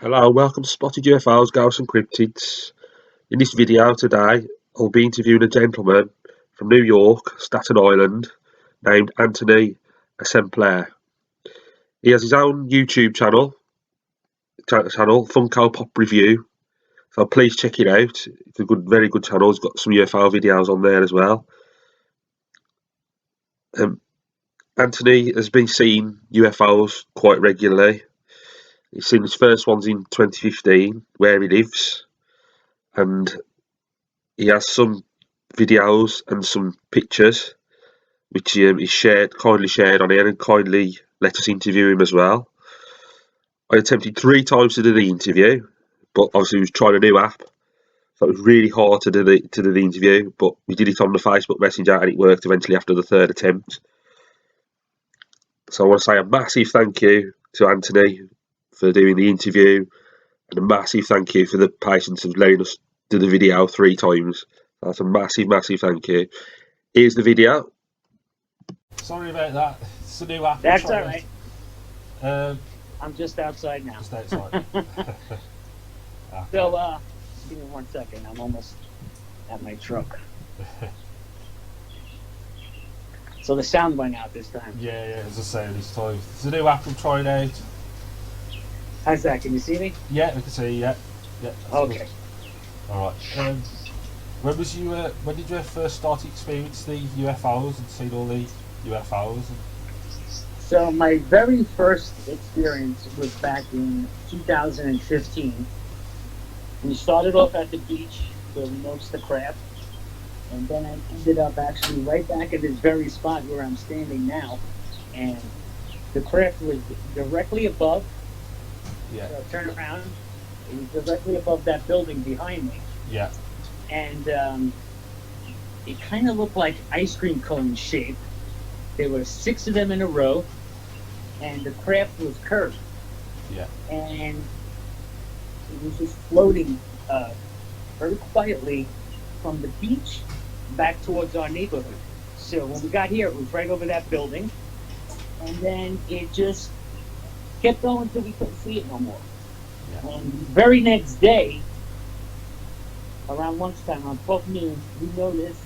Hello, welcome to Spotted UFOs, Ghosts and Cryptids. In this video today, I'll be interviewing a gentleman from New York, Staten Island, named Anthony Esemplare. He has his own YouTube channel, Funko Pop Review. So please check it out. It's a very good channel. It's got some UFO videos on there as well. Anthony has been seeing UFOs quite regularly. He's seen his first ones in 2015, where he lives, and he has some videos and some pictures which he kindly shared on here, and kindly let us interview him as well. I attempted 3 times to do the interview, but obviously we was trying a new app, so it was really hard to do the interview. But we did it on the Facebook Messenger, and it worked eventually after the 3rd attempt. So I want to say a massive thank you to Anthony for doing the interview, and a massive thank you for the patience of letting us do the video 3 times. That's a massive thank you. Here's the video. Sorry about that. It's a new app. That's all right. I'm just outside now. Just outside. So, give me 1 second. I'm almost at my truck. So the sound went out this time. Yeah, as I say this time. It's a new app I'm trying out. How's that? Can you see me? Yeah, I can see you, yeah. Okay. Alright. When did you first start to experience the UFOs and see all the UFOs? So my very first experience was back in 2015. We started off at the beach where we noticed the craft, and then I ended up actually right back at this very spot where I'm standing now, and the craft was directly above. Yeah. So turn around. It was directly above that building behind me. Yeah. And it kind of looked like ice cream cone shape. There were 6 of them in a row, and the craft was curved. Yeah. And it was just floating very quietly from the beach back towards our neighborhood. So when we got here, it was right over that building, and then it just kept going until we couldn't see it no more. Yeah. And the very next day, around lunchtime, on 12 noon, we noticed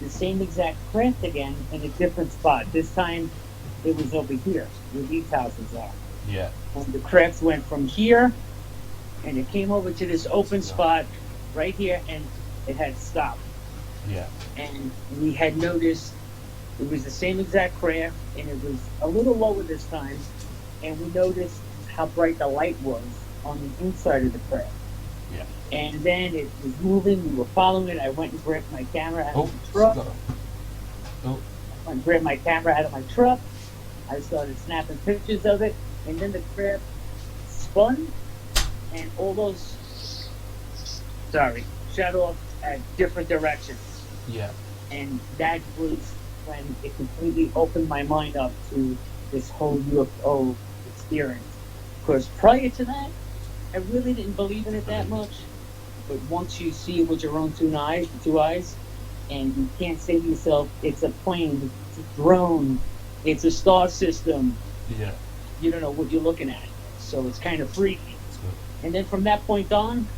the same exact craft again in a different spot. This time, it was over here, where these houses are. Yeah. And the craft went from here, and it came over to this open spot right here, and it had stopped. Yeah. And we had noticed it was the same exact craft, and it was a little lower this time, and we noticed how bright the light was on the inside of the craft. Yeah. And then it was moving, we were following it. I went and grabbed my camera out of my truck. I grabbed my camera out of my truck. I started snapping pictures of it, and then the craft spun, and all those, shut off at different directions. Yeah. And that was when it completely opened my mind up to this whole UFO experience. Because prior to that, I really didn't believe in it that much. But once you see it with your own two eyes, and you can't say to yourself, it's a plane, it's a drone, it's a star system. Yeah. You don't know what you're looking at. So it's kind of freaky. And then from that point on,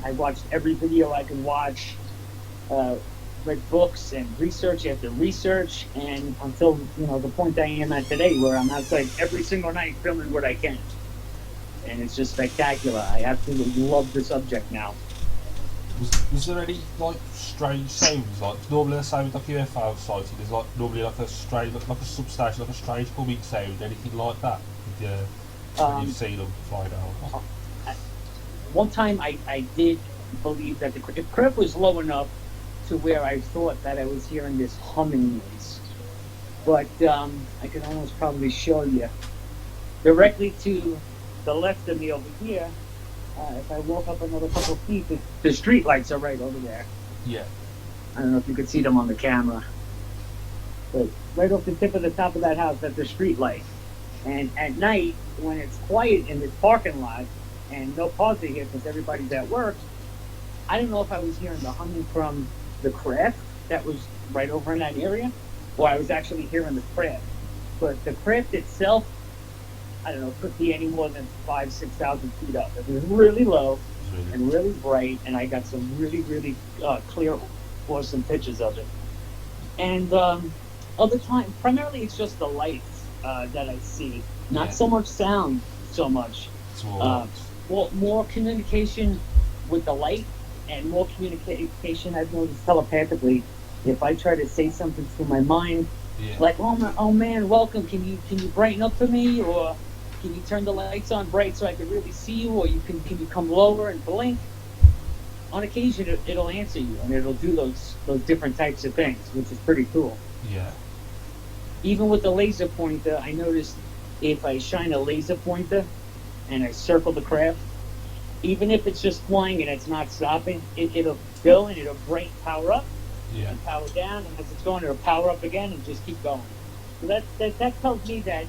I watched every video I could watch, read books and research after research, and until the point I am at today, where I'm outside every single night filming what I can, and it's just spectacular. I absolutely love the subject now. Was there any strange sounds? Normally, the same with UFO sighting, there's normally a strange, like a substation, like a strange humming sound, anything like that. When you've seen them fly down. One time I did believe that the craft was low enough to where I thought that I was hearing this humming noise. But I could almost probably show you. Directly to the left of me over here, if I walk up another couple feet, the street lights are right over there. Yeah. I don't know if you could see them on the camera. But right off the tip of the top of that house, that's the street light. And at night, when it's quiet in this parking lot, and no cars are here because everybody's at work, I don't know if I was hearing the humming from the craft that was right over in that area, or I was actually hearing the craft. But the craft itself, I don't know, could be any more than 5, 6,000 feet up. It was really low It's really and really bright, and I got some really, really clear, awesome pictures of it. And other time, primarily it's just the lights that I see, not yeah. so much sound, so much It's more uh, like more communication with the light, and more communication I've noticed telepathically. If I try to say something through my mind, yeah, like, oh man, welcome. Can you brighten up for me, or can you turn the lights on bright so I can really see you, or can you come lower and blink? On occasion, it'll answer you, and it'll do those different types of things, which is pretty cool. yeah, Even with the laser pointer, I noticed if I shine a laser pointer and I circle the craft, even if it's just flying and it's not stopping, it'll go and it'll brighten power up yeah, and power down, and as it's going, it'll power up again and just keep going. So that tells me that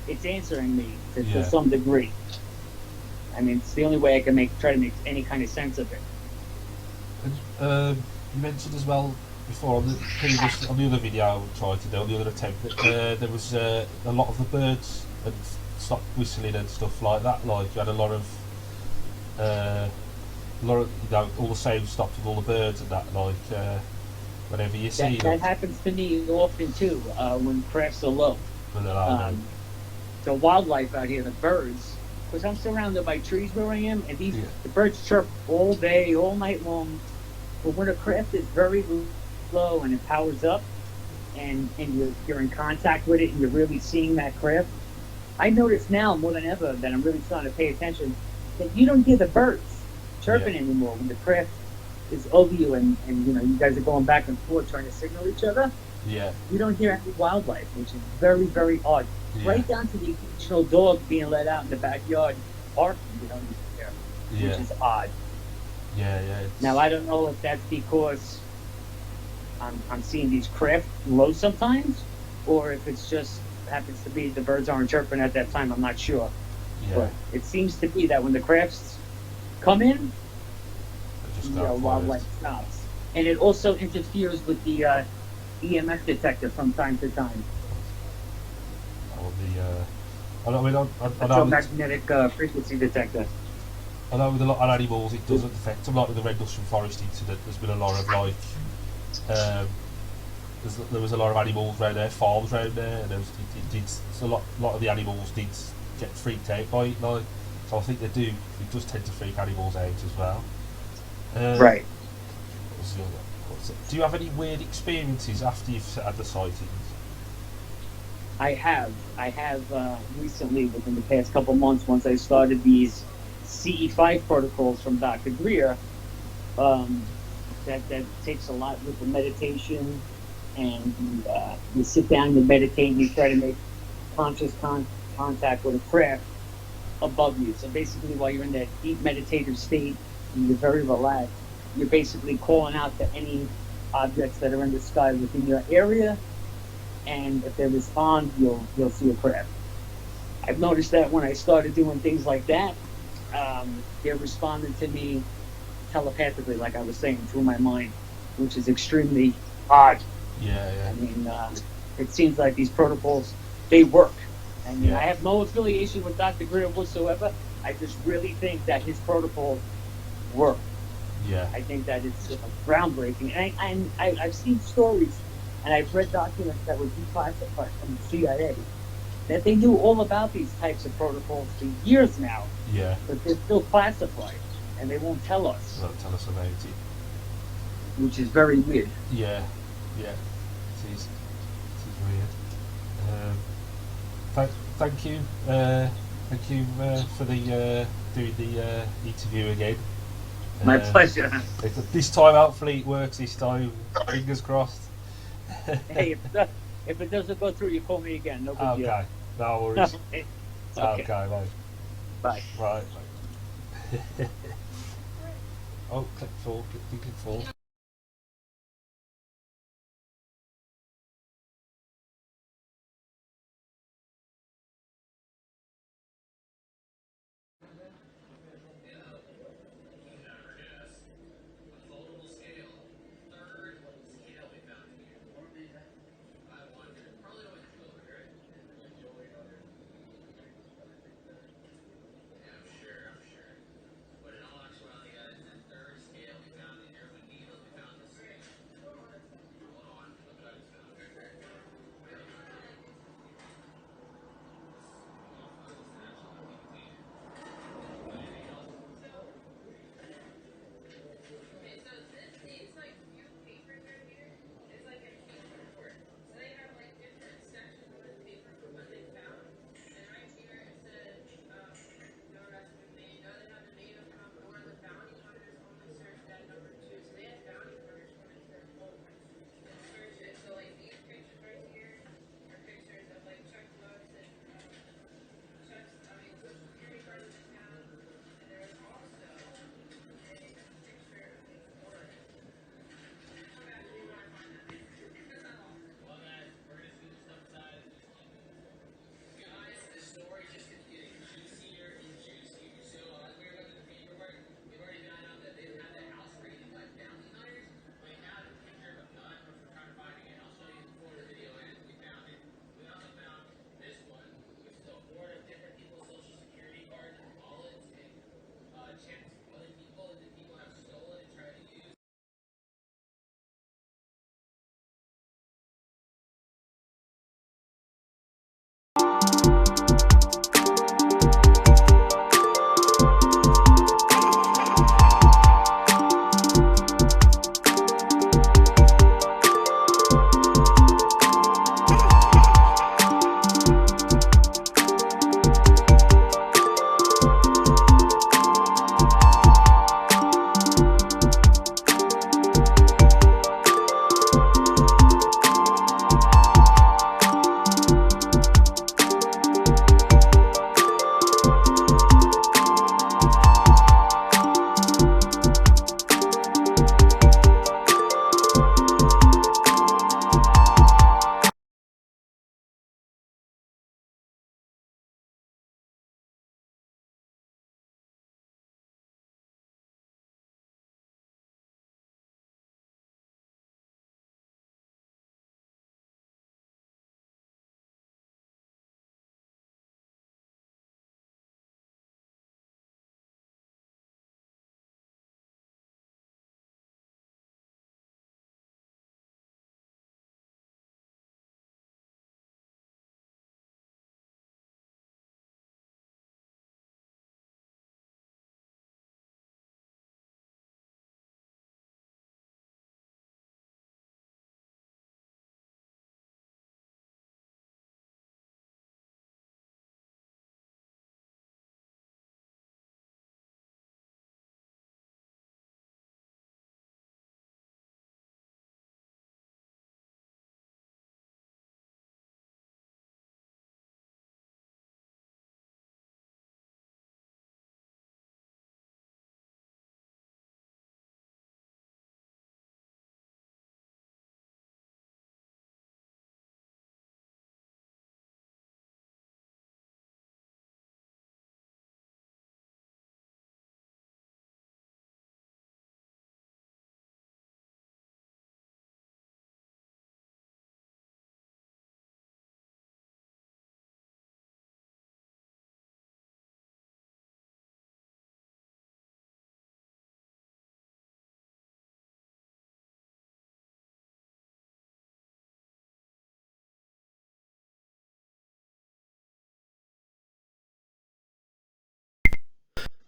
it's answering me to yeah. some degree. I mean, it's the only way I can try to make any kind of sense of it. And, you mentioned as well before on the previous on the other video I tried to do on the other attempt that there was a lot of the birds had stopped whistling and stuff like that. Like you had a lot of all the sound stopped with all the birds and that. Like whenever you see them, That happens to me often too when crafts are low. when they're like, Um, the wildlife out here, the birds, because I'm surrounded by trees where I am, and yeah, the birds chirp all day, all night long. But when a craft is very low and it powers up, and you're in contact with it, and you're really seeing that craft, I notice now more than ever that I'm really starting to pay attention that you don't hear the birds yeah, chirping anymore when the craft is over you, and you guys are going back and forth trying to signal each other. yeah, You don't hear any wildlife, which is very, very odd. yeah, Right down to the occasional dog being let out in the backyard barking, hear, which yeah, is odd. yeah, yeah. Now I don't know if that's because I'm seeing these craft low sometimes, or if it's just happens to be the birds aren't chirping at that time. I'm not sure, Yeah, but it seems to be that when the crafts come in, they just the go quiet. wildlife stops, and it also interferes with the EMF detector from time to time. Or the I mean, I know Electromagnetic frequency detector. I know with a lot of animals it doesn't affect them. Like with the Rendlesham Forest incident, there's been a lot of like um, there was a lot of animals around there, farms around there, and it did so lot of the animals did get freaked out by it. Like, so I think they do. It does tend to freak animals out as well. Right. What was the other? What's it? Do you have any weird experiences after you've had the sightings? I have recently, within the past couple months, once I started these CE5 protocols from Dr. Greer, um, that takes a lot with the meditation, and you sit down, you meditate, and you try to make conscious contact with a craft above you. So basically, while you're in that deep meditative state and you're very relaxed, you're basically calling out to any objects that are in the sky within your area, and if they respond, you'll see a craft. I've noticed that when I started doing things like that, they're responding to me telepathically, like I was saying, through my mind, which is extremely odd. Yeah, yeah, I mean, it seems like these protocols, they work. I mean, I yeah, have no affiliation with Dr. Greer whatsoever. I just really think that his protocols work. yeah, I think that it's groundbreaking. I've seen stories, and I've read documents that were declassified from the CIA, that they knew all about these types of protocols for years now, yeah. but they're still classified, and they won't tell us, Well, tell us about it. which is very weird. Yeah, yeah. It is weird. Thank you, for the doing the interview again. My pleasure. This time, hopefully, it works. This time, fingers crossed. Hey, if it doesn't go through, you call me again. No big deal. Okay, no worries. Okay. Okay, mate. Bye. Right. Oh, click four. Click four.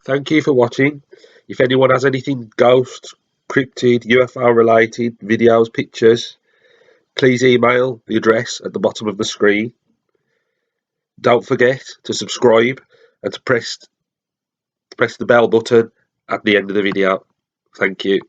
Thank you for watching. If anyone has anything ghost, cryptid, UFO related, videos, pictures, please email the address at the bottom of the screen. Don't forget to subscribe and to press the bell button at the end of the video. Thank you.